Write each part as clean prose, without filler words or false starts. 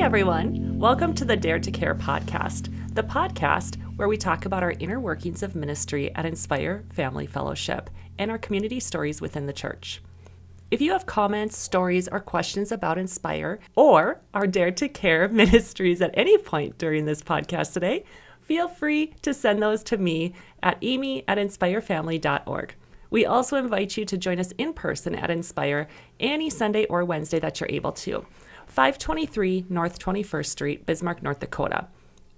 everyone. Welcome to the Dare to Care podcast, the podcast where we talk about our inner workings of ministry at Inspire Family Fellowship and our community stories within the church. If you have comments, stories, or questions about Inspire or our Dare to Care ministries at any point during this podcast today, feel free to send those to me at amy@inspirefamily.org. We also invite you to join us in person at Inspire any Sunday or Wednesday that you're able to. 523 North 21st Street, Bismarck, North Dakota.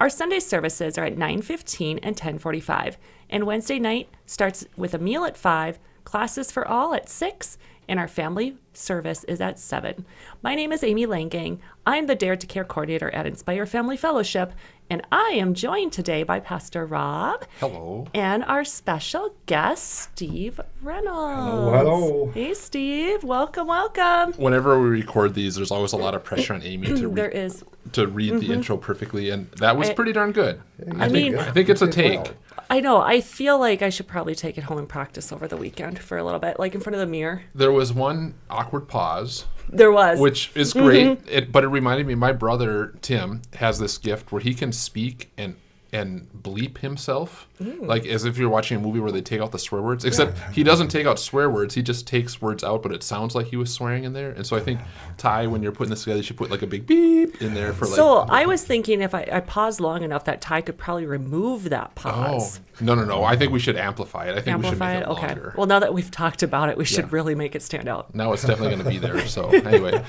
Our Sunday services are at 9:15 and 10:45, and Wednesday night starts with a meal at 5, classes for all at 6, and our family service is at 7. My name is Amy Langang. I'm the Dare to Care coordinator at Inspire Family Fellowship, and I am joined today by Pastor Rob. Hello. And our special guest, Steve Reynolds. Hello, hello. Hey, Steve. Welcome, welcome. Whenever we record these, there's always a lot of pressure on Amy to There is. to read the intro perfectly, and that was pretty darn good. I mean, I think it's a take. I know. I feel like I should probably take it home and practice over the weekend for a little bit, like in front of the mirror. There was one awkward pause, There was. which is great, but it reminded me, my brother, Tim, has this gift where he can speak and bleep himself, like as if you're watching a movie where they take out the swear words, except he doesn't take out swear words, he just takes words out, but it sounds like he was swearing in there. And so I think, Ty, when you're putting this together, you should put like a big beep in there for like... So I was thinking if I paused long enough that Ty could probably remove that pause. No. I think we should amplify it. I think Amplify we it? should make it Okay. longer. Well, now that we've talked about it, we should really make it stand out. Now it's definitely going to be there. So anyway,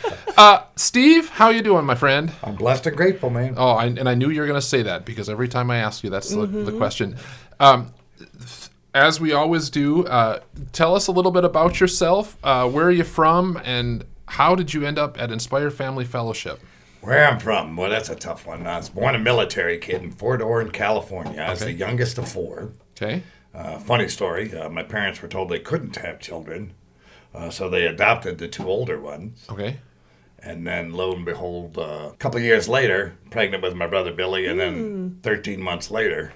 Steve, how you doing, my friend? I'm blessed and grateful, man. Oh, and I knew you were going to say that because every time I ask you, that's the question. As we always do, tell us a little bit about yourself. Where are you from, and how did you end up at Inspire Family Fellowship? Where I'm from? Well, that's a tough one. I was born a military kid in Fort Ord, California. I was the youngest of 4. Okay. Funny story. My parents were told they couldn't have children, so they adopted the 2 older ones. Okay. And then, lo and behold, a couple of years later, pregnant with my brother Billy, and then 13 months later,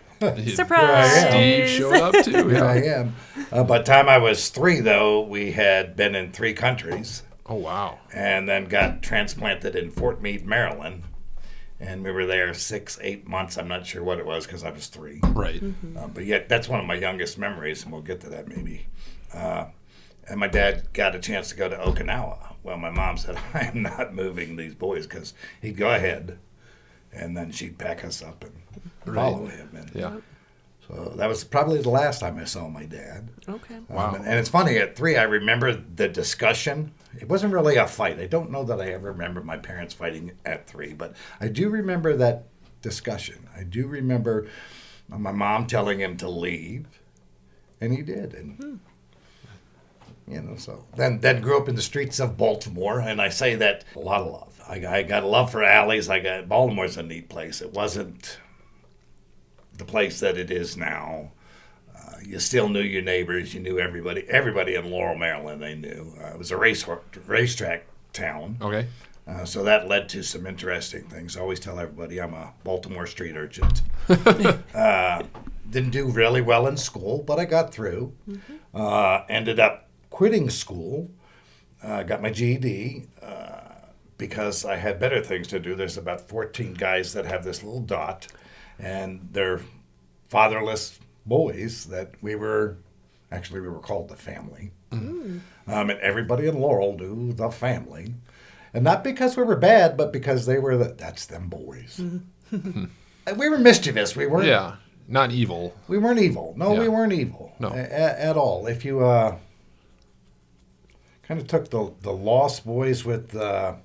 Surprise! Steve showed up too. here Yeah. I am. By the time I was 3, though, we had been in 3 countries. Oh, wow. And then got transplanted in Fort Meade, Maryland. And we were there 6, 8 months. I'm not sure what it was because I was 3. Right. But yet, that's one of my youngest memories, and we'll get to that maybe. And my dad got a chance to go to Okinawa. Well, my mom said, I'm not moving these boys, because he'd go ahead, and then she'd pack us up and follow him. And Yeah. so that was probably the last time I saw my dad. Okay. Wow. And it's funny, at 3, I remember the discussion. It wasn't really a fight. I don't know that I ever remember my parents fighting at 3, but I do remember that discussion. I do remember my mom telling him to leave, and he did. And so then grew up in the streets of Baltimore, and I say that a lot of love. I got a love for alleys. Baltimore's a neat place. It wasn't the place that it is now. You still knew your neighbors. You knew everybody. Everybody in Laurel, Maryland, they knew. It was a racetrack town. Okay. So that led to some interesting things. I always tell everybody I'm a Baltimore street urchin. Didn't do really well in school, but I got through. Ended up quitting school. Got my GED because I had better things to do. There's about 14 guys that have this little dot, and they're fatherless boys that we were called the family. And everybody in Laurel knew the family. And not because we were bad, but because they were that's them boys. We were mischievous. We weren't. Yeah. Not evil. We weren't evil. No, Yeah. we weren't evil. No. At all. If you kind of took the Lost Boys with the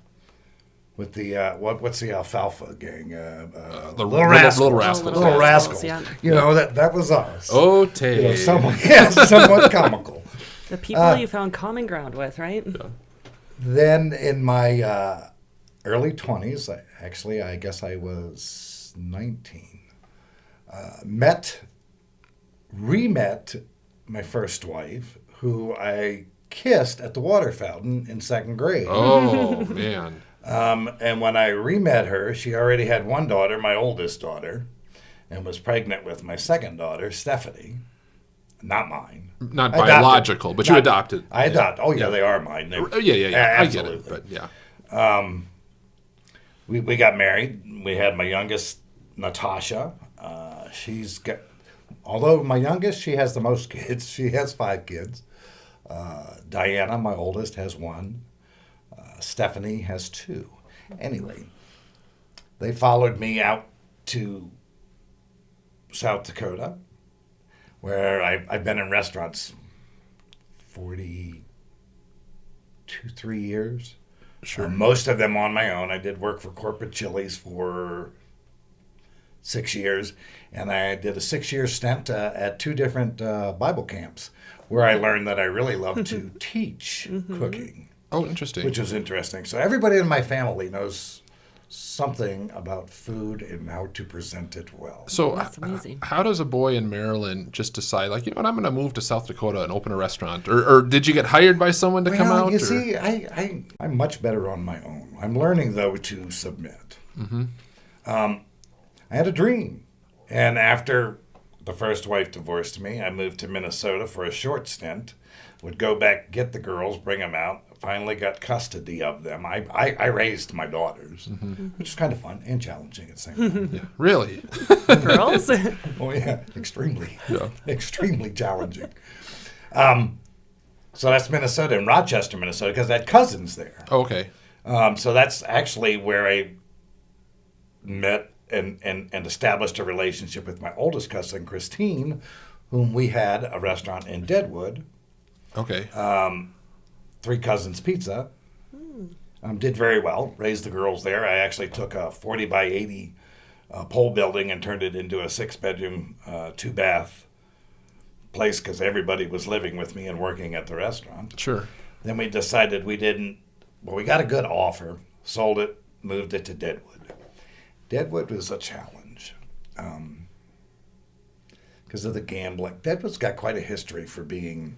what's the Alfalfa gang? The Little Rascals. Little Rascals. Little Rascals. Yeah. You know that was us. Oh, Somewhat comical. The people you found common ground with, right? Then in my early 20s, I guess I was 19, re-met my first wife, who I kissed at the water fountain in 2nd grade. Oh, man. And when I re-met her, she already had 1 daughter, my oldest daughter, and was pregnant with my 2nd daughter, Stephanie. Not mine. Not Adopted. biological, but you adopted. I adopted. Oh, yeah, they are mine. Yeah. I get Absolutely. it, but yeah. we got married. We had my youngest, Natasha. Although my youngest, she has the most kids. She has 5 kids. Diana, my oldest, has 1. Stephanie has 2. Anyway, they followed me out to South Dakota, where I've been in restaurants 3 years. Sure. Most of them on my own. I did work for Corporate Chili's for 6 years, and I did a 6-year stint at 2 different Bible camps where I learned that I really love to teach cooking. Oh, interesting. Which was interesting. So everybody in my family knows something about food and how to present it well. So That's amazing. How does a boy in Maryland just decide, like, you know what, I'm going to move to South Dakota and open a restaurant? Or did you get hired by someone to come out? You see, I'm much better on my own. I'm learning, though, to submit. I had a dream. And after the first wife divorced me, I moved to Minnesota for a short stint. Would go back, get the girls, bring them out. Finally got custody of them. I raised my daughters, which is kind of fun and challenging at the same time. Yeah. Really? Girls? Oh, yeah, extremely. Yeah. Extremely challenging. So that's Minnesota, in Rochester, Minnesota, because I had cousins there. Oh, okay. So that's actually where I met and established a relationship with my oldest cousin, Christine, whom we had a restaurant in Deadwood. Okay. 3 Cousins Pizza. Did very well. Raised the girls there. I actually took a 40 by 80 pole building and turned it into a 6-bedroom, 2-bath place because everybody was living with me and working at the restaurant. Sure. Then we decided we got a good offer, sold it, moved it to Deadwood. Deadwood was a challenge because of the gambling. Deadwood's got quite a history for being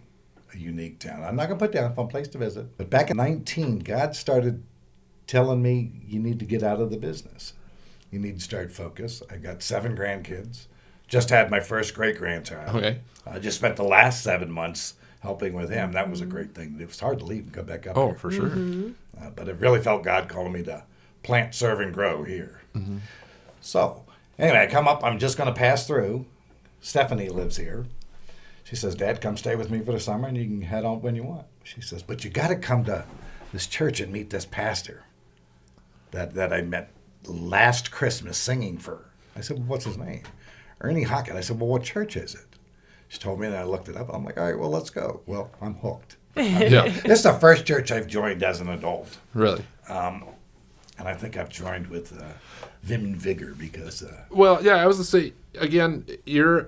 a unique town. I'm not going to put down a fun place to visit. But back in 19, God started telling me, you need to get out of the business. You need to start focus. I got 7 grandkids. Just had my first great-grandchild. Okay. I just spent the last 7 months helping with him. That was a great thing. It was hard to leave and come back up Oh, here. for sure. But it really felt God calling me to plant, serve, and grow here. So, anyway, I come up. I'm just going to pass through. Stephanie lives here. She says, Dad, come stay with me for the summer, and you can head on when you want. She says, but you got to come to this church and meet this pastor that I met last Christmas singing for. I said, well, what's his name? Ernie Hockett. I said, well, what church is it? She told me, and I looked it up. I'm like, all right, well, let's go. Well, I'm hooked. Yeah. This is the first church I've joined as an adult. Really? And I think I've joined with vim and vigor because... Well, yeah, I was going to say, again, you're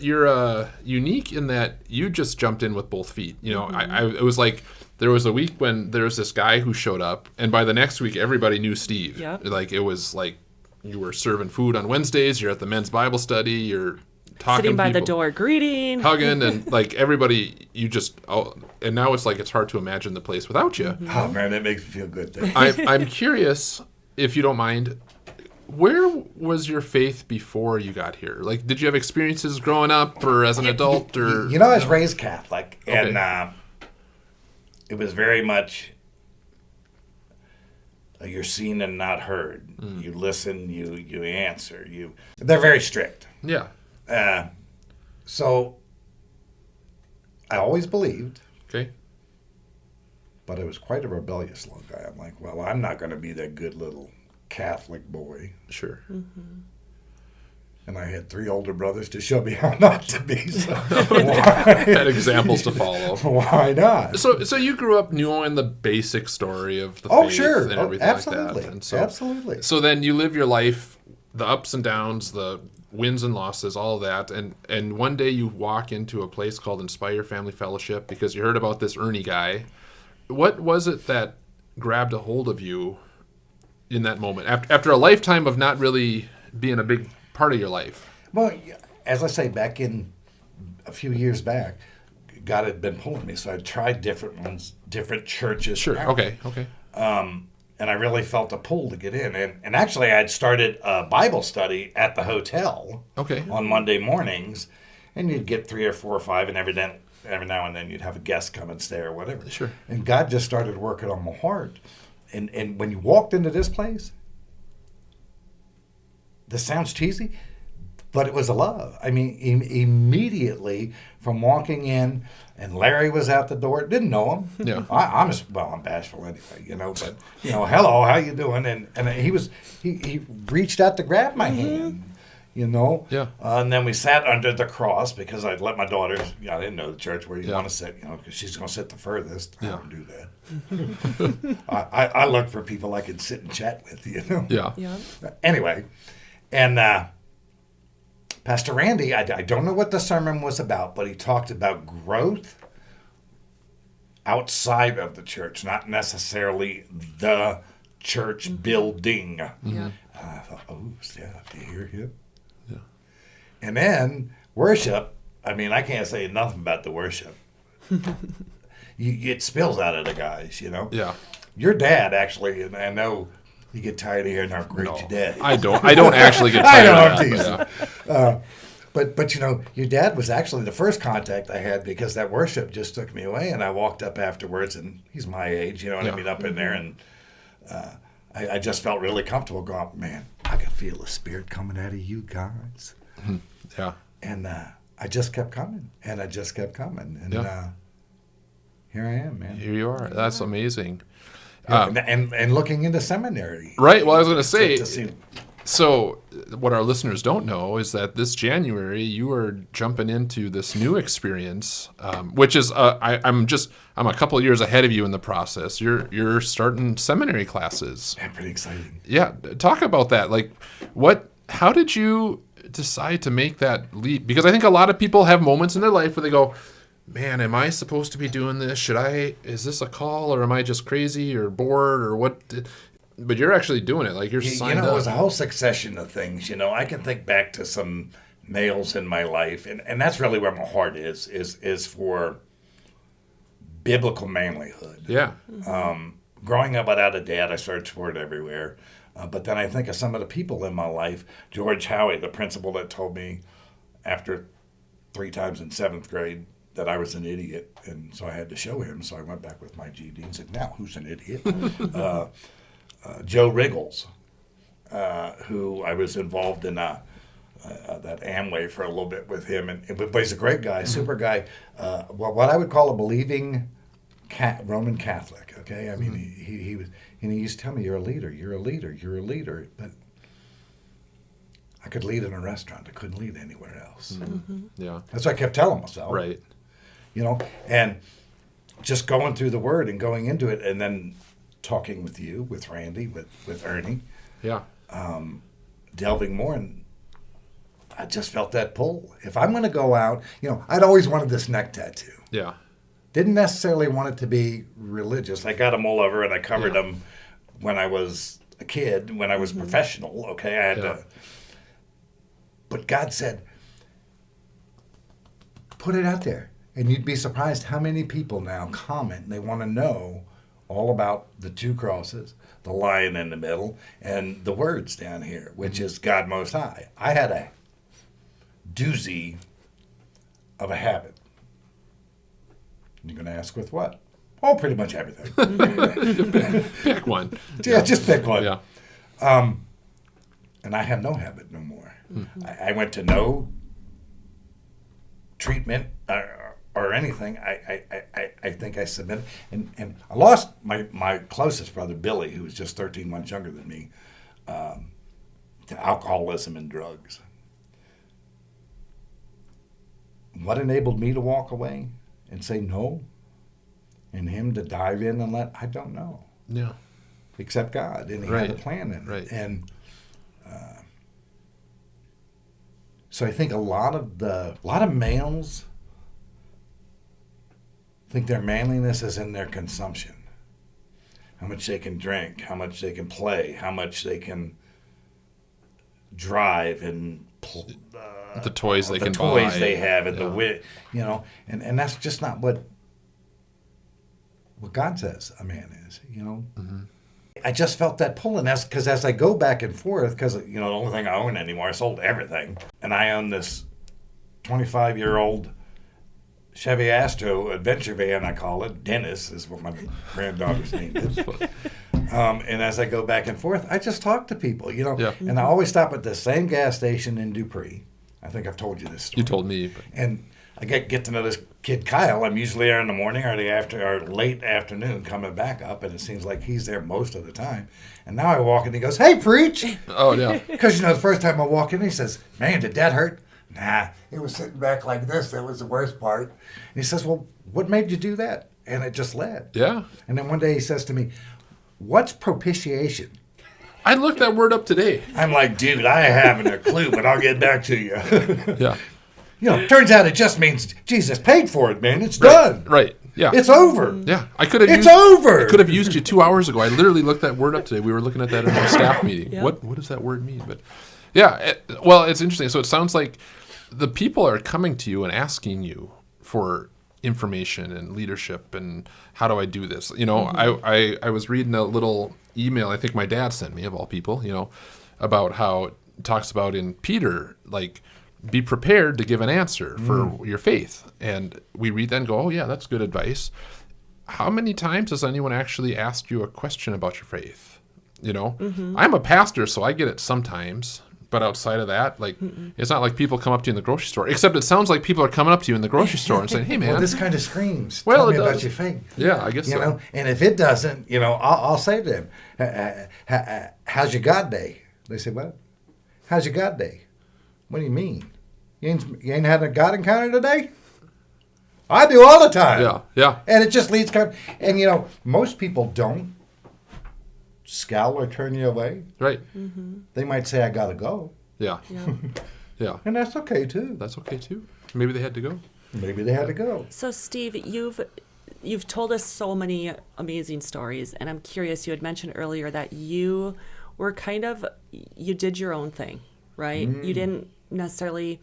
unique in that you just jumped in with both feet. You know, it was like there was a week when there was this guy who showed up, and by the next week, everybody knew Steve. Yeah. Like, it was like you were serving food on Wednesdays, you're at the men's Bible study, you're talking Sitting by people, the door, greeting. hugging, and like everybody, and now it's like it's hard to imagine the place without you. Oh, man, that makes me feel good. I'm curious, if you don't mind, where was your faith before you got here? Like, did you have experiences growing up or as an adult? Or You know, I was raised Catholic, and Okay. It was very much you're seen and not heard. You listen, you answer. They're very strict. Yeah. So I always believed, Okay. but I was quite a rebellious little guy. I'm like, well, I'm not going to be that good little Catholic boy. Sure. And I had 3 older brothers to show me how not to be. So Had examples to follow. why not? So you grew up knowing the basic story of the Oh, faith sure. and Oh, everything absolutely. like that. And so, Absolutely. So then you live your life, the ups and downs, the wins and losses, all of that, and one day you walk into a place called Inspire Family Fellowship because you heard about this Ernie guy. What was it that grabbed a hold of you in that moment after a lifetime of not really being a big part of your life? Well, as I say, back in a few years back, God had been pulling me, so I tried different ones, different churches. Sure. Okay. And I really felt a pull to get in. And actually, I had started a Bible study at the hotel Okay. on Monday mornings, and you'd get 3 or 4 or 5, and every now and then you'd have a guest come and stay or whatever. Sure. And God just started working on my heart. And when you walked into this place, this sounds cheesy, but it was a love. I mean, immediately from walking in, and Larry was out the door. Didn't know him. Yeah. I'm bashful anyway, but hello, how you doing? And he reached out to grab my hand. Yeah. And then we sat under the cross because I'd let my daughter. I didn't know the church where you want to sit, because she's going to sit the furthest. I don't do that. I look for people I can sit and chat with. Yeah. Anyway, and Pastor Randy, I don't know what the sermon was about, but he talked about growth outside of the church, not necessarily the church building. Yeah. I thought, do you hear him? Yeah. And then worship, I mean, I can't say nothing about the worship. It spills out of the guys, Yeah. Your dad, actually, and I know you get tired of hearing how great your dad is. I don't actually get tired I'm of teasing. that. But your dad was actually the first contact I had because that worship just took me away, and I walked up afterwards, and he's my age, I mean, up in there, and I just felt really comfortable going, man, I could feel the Spirit coming out of you guys. Yeah. And I just kept coming, and I just kept coming, and here I am, man. Here you are. That's amazing. And looking into seminary. Right. Well, I was going to say, to see. so what our listeners don't know is that this January you are jumping into this new experience, which is I'm a couple of years ahead of you in the process. You're starting seminary classes. Yeah, pretty exciting. Yeah, talk about that. Like, how did you decide to make that leap? Because I think a lot of people have moments in their life where they go, man, am I supposed to be doing this? Is this a call, or am I just crazy or bored, or what? But you're actually doing it. Like, you're signed up. It was a whole succession of things. I can think back to some males in my life, and that's really where my heart is for biblical manlyhood. Yeah. Growing up without a dad, I searched for it everywhere. But then I think of some of the people in my life. George Howie, the principal that told me after 3 times in 7th grade that I was an idiot, and so I had to show him. So I went back with my GD and said, now, who's an idiot? Joe Riggles, who I was involved in that Amway for a little bit with him. But he's a great guy, super guy. What I would call a believing Roman Catholic, okay? I mean, he was, and he used to tell me, you're a leader, you're a leader, you're a leader. But I could lead in a restaurant. I couldn't lead anywhere else. Yeah. That's what I kept telling myself. Right. And just going through the Word and going into it, and then talking with you, with Randy, with Ernie. Yeah. Delving more, and I just felt that pull. If I'm going to go out, I'd always wanted this neck tattoo. Yeah. Didn't necessarily want it to be religious. I got them all over, and I covered them when I was a kid, when I was professional. Okay, I had to. But God said, put it out there. And you'd be surprised how many people now comment. They want to know all about the 2 crosses, the lion in the middle, and the words down here, which is God Most High. I had a doozy of a habit. You're going to ask with what? Oh, pretty much everything. Pick one. Yeah, just pick one. Yeah. And I have no habit no more. I went to no treatment or anything. I think I submitted. And I lost my closest brother, Billy, who was just 13 months younger than me, to alcoholism and drugs. What enabled me to walk away and say no? And him to dive in and I don't know. Yeah. Except God. And he had a plan in it. Right. And so I think a lot of males think their manliness is in their consumption. How much they can drink, how much they can play, how much they can drive and the toys they can buy. The toys they have and and that's just not what God says a man is, I just felt that pull, and that's because as I go back and forth, because the only thing I own anymore, I sold everything, and I own this 25-year-old Chevy Astro adventure van, I call it. Dennis is what my granddaughter's name is. And as I go back and forth, I just talk to people, Yeah. And I always stop at the same gas station in Dupree. I think I've told you this story. You told me. But... And I get to know this kid Kyle. I'm usually there in the morning or late afternoon coming back up, and it seems like he's there most of the time. And now I walk in, he goes, "Hey, preach!" Oh yeah. Because the first time I walk in, he says, "Man, did that hurt?" Nah, he was sitting back like this. That was the worst part. And he says, "Well, what made you do that?" And it just led. Yeah. And then one day he says to me, "What's propitiation?" I looked that word up today. I'm like, "Dude, I haven't a clue, but I'll get back to you." Yeah. Turns out it just means Jesus paid for it, man. It's done. Right. Yeah. It's over. Yeah. I could have. It's over. I could have used you 2 hours ago. I literally looked that word up today. We were looking at that in our staff meeting. Yeah. What does that word mean? But yeah. Well, it's interesting. So it sounds like the people are coming to you and asking you for information and leadership and how do I do this? I was reading a little email I think my dad sent me, of all people, about how it talks about in Peter, like, be prepared to give an answer for your faith. And we read that and go, oh yeah, that's good advice. How many times has anyone actually asked you a question about your faith? I'm a pastor, so I get it sometimes. But outside of that, like, it's not like people come up to you in the grocery store. Except it sounds like people are coming up to you in the grocery store and saying, "Hey, man, Well, this kind of screams. Well, Tell me it about does. your faith." Yeah, I guess so. And if it doesn't, I'll say to them, "How's your God day?" They say, "What? How's your God day?" "What do you mean? You ain't had a God encounter today?" "I do all the time." Yeah. And it just leads. And most people don't scowl or turn you away. Right. They might say, "I gotta go," Yeah. Yeah. and that's okay too. That's okay too. Maybe they had to go. Maybe they had to go. So, Steve, you've told us so many amazing stories, and I'm curious. You had mentioned earlier that you were you did your own thing, right? You didn't necessarily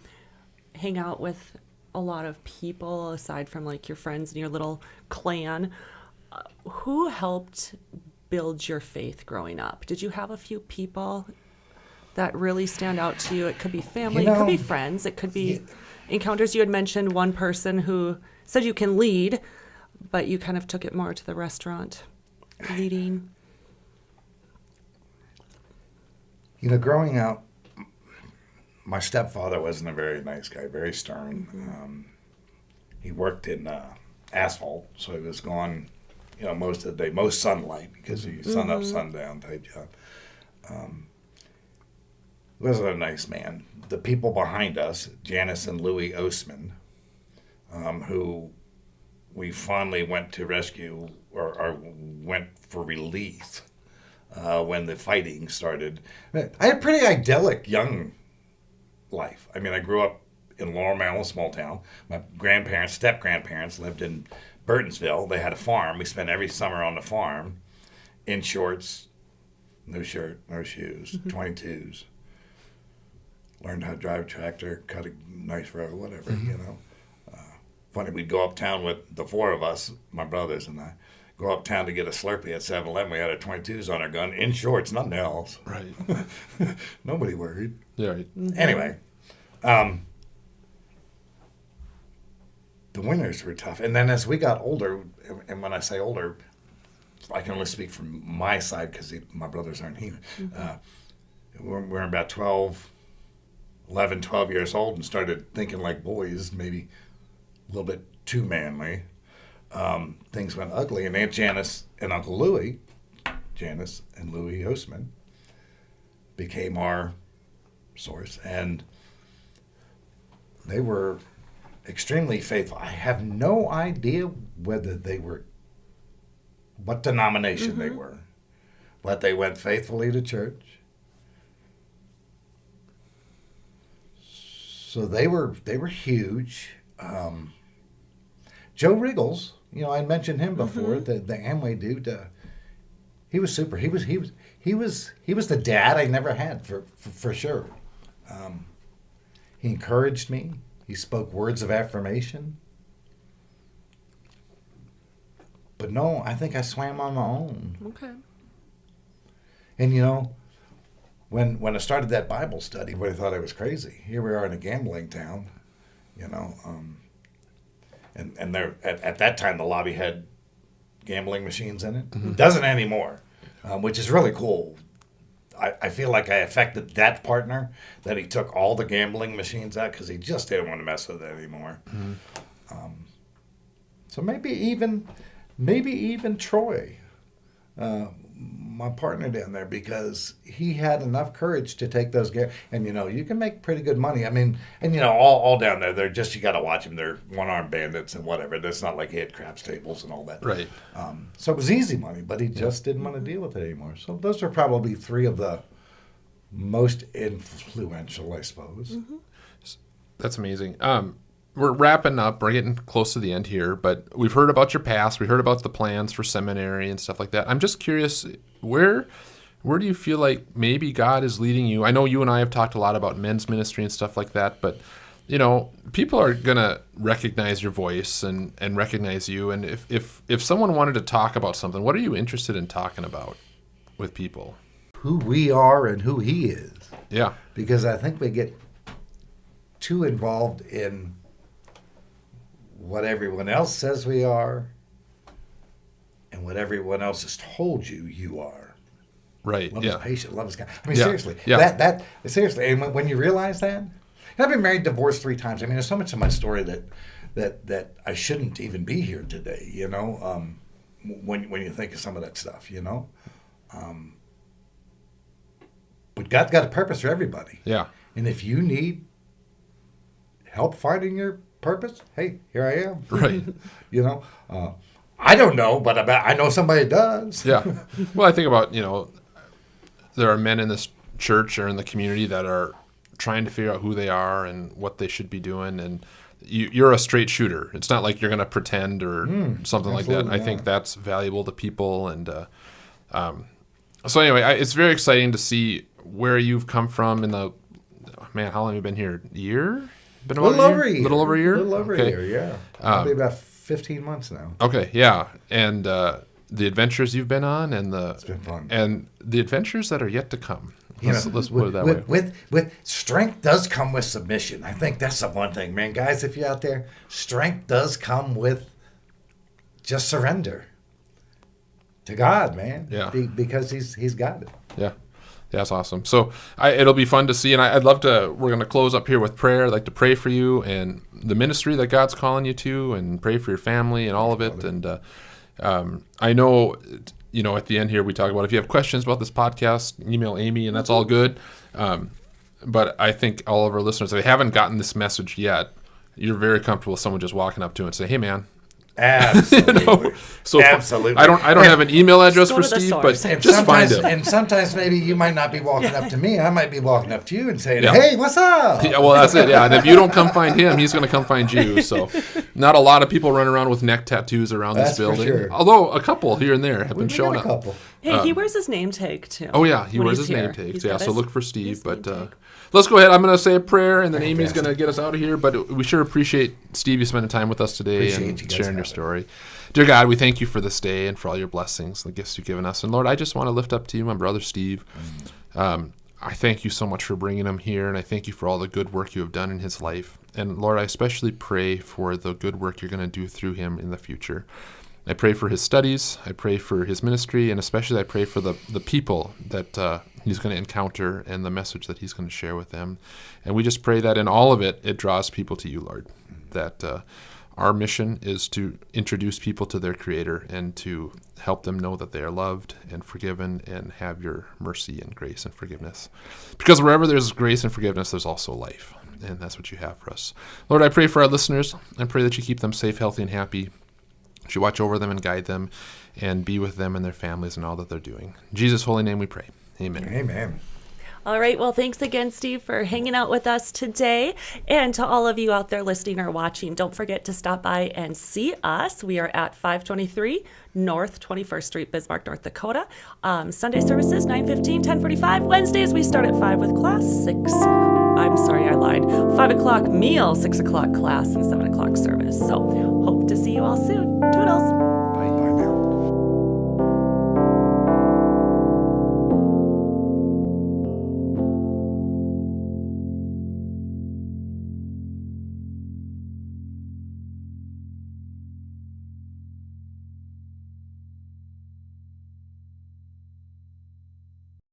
hang out with a lot of people aside from like your friends and your little clan. Who helped build your faith growing up? Did you have a few people that really stand out to you? It could be family, it could be friends, it could be encounters. You had mentioned one person who said you can lead, but you kind of took it more to the restaurant leading. Growing up, my stepfather wasn't a very nice guy, very stern. He worked in asphalt, so he was gone most of the day, most sunlight, because he sun up, sundown type job. Wasn't a nice man. The people behind us, Janice and Louis Osman, who we finally went to rescue or went for relief when the fighting started. I had a pretty idyllic young life. I mean, I grew up in Laurel, Maryland, a small town. My step-grandparents lived in Burtonsville. They had a farm. We spent every summer on the farm in shorts, no shirt, no shoes, 22s. Learned how to drive a tractor, cut a nice road, whatever, Funny, we'd go uptown with the four of us, my brothers and I, go uptown to get a Slurpee at 7-Eleven. We had our 22s on our gun, in shorts, nothing else. Right. Nobody worried. Yeah. Right. Anyway, the winters were tough. And then as we got older, and when I say older, I can only speak from my side because my brothers aren't here. We're about 12 years old and started thinking like boys, maybe a little bit too manly. Things went ugly, and Aunt Janice and Uncle Louis, Janice and Louis Osman, became our source, and they were extremely faithful. I have no idea whether they were, what denomination they were, but they went faithfully to church. So they were huge. Joe Riggles, I mentioned him before, the Amway dude. He was super. He was the dad I never had for sure. He encouraged me. He spoke words of affirmation. But no, I think I swam on my own. Okay. And when I started that Bible study, everybody thought I was crazy. Here we are in a gambling town, and there at that time the lobby had gambling machines in it. Doesn't anymore. which is really cool. I feel like I affected that partner, that he took all the gambling machines out because he just didn't want to mess with it anymore. So maybe even Troy, my partner down there, because he had enough courage to take those and you can make pretty good money. I mean, and all down there, they're just, you got to watch them. They're one-armed bandits and whatever. It's not like he had craps tables and all that. Right. So it was easy money, but he just didn't want to deal with it anymore. So those are probably three of the most influential, I suppose. That's amazing. We're wrapping up. We're getting close to the end here, but we've heard about your past. We heard about the plans for seminary and stuff like that. I'm just curious, where do you feel like maybe God is leading you? I know you and I have talked a lot about men's ministry and stuff like that, but people are gonna recognize your voice and recognize you. And if someone wanted to talk about something, what are you interested in talking about with people? Who we are and who He is. Yeah. Because I think we get too involved in what everyone else says we are and what everyone else has told you are. Right. Love yeah. is patient. Love is kind. I mean, Yeah. seriously. Yeah. Seriously. And when you realize that, and I've been married, divorced 3 times. I mean, there's so much of my story that I shouldn't even be here today. When you think of some of that stuff, But God's got a purpose for everybody. Yeah. And if you need help finding your purpose, hey, here I am. Right. I don't know, but I know somebody does. Yeah. Well, I think about, there are men in this church or in the community that are trying to figure out who they are and what they should be doing. And you're a straight shooter. It's not like you're going to pretend or something like that. I think that's valuable to people. And so anyway, it's very exciting to see where you've come from in how long have you been here? A year? Been about Little over a year. Little over a year? Little over Okay. a year, yeah. Probably about 15 months now. Okay, yeah. And the adventures you've been on It's been fun. And the adventures that are yet to come. Let's put it that way. With strength does come with submission. I think that's the one thing, man. Guys, if you're out there, strength does come with just surrender to God, man. Yeah. Because He's got it. Yeah. Yeah, that's awesome. So it'll be fun to see, and we're going to close up here with prayer. I'd like to pray for you and the ministry that God's calling you to, and pray for your family and all of it. And I know, at the end here we talk about if you have questions about this podcast, email Amy, and that's all good. But I think all of our listeners, if they haven't gotten this message yet, you're very comfortable with someone just walking up to and say, "Hey, man." Absolutely. So absolutely. I don't have an email address Just for go to the Steve, source. but And just find him. And sometimes maybe you might not be walking up to me. I might be walking up to you and saying, Yeah. "Hey, what's up?" Yeah, well, that's it. Yeah, and if you don't come find him, he's going to come find you. So, not a lot of people run around with neck tattoos around That's this for building. sure. Although a couple here and there have been We got showing a up. couple. Hey, he wears his name tag too. Oh yeah, he when wears he's his here. name tags. He's Yeah, got so his- look for Steve. his But name tag. let's go ahead. I'm going to say a prayer, and then Amy's going to get us out of here. But we sure appreciate Steve you spending time with us today Appreciate and you guys sharing your having story. Dear God, we thank you for this day and for all your blessings and the gifts you've given us. And Lord, I just want to lift up to you my brother Steve. I thank you so much for bringing him here, and I thank you for all the good work you have done in his life. And Lord, I especially pray for the good work you're going to do through him in the future. I pray for his studies, I pray for his ministry, and especially I pray for the people that he's going to encounter and the message that he's going to share with them. And we just pray that in all of it, it draws people to you, Lord, that our mission is to introduce people to their Creator and to help them know that they are loved and forgiven and have your mercy and grace and forgiveness. Because wherever there's grace and forgiveness, there's also life, and that's what you have for us. Lord, I pray for our listeners. I pray that you keep them safe, healthy, and happy. That you watch over them and guide them and be with them and their families and all that they're doing. In Jesus' holy name we pray. Amen. Amen. All right. Well, thanks again, Steve, for hanging out with us today. And to all of you out there listening or watching, don't forget to stop by and see us. We are at 523 North 21st Street, Bismarck, North Dakota. Sunday services, 9:15, 10:45. Wednesdays, we start at 5 with class, 6. I'm sorry, I lied. 5 o'clock meal, 6 o'clock class, and 7 o'clock service. So hope to see you all soon. Toodles.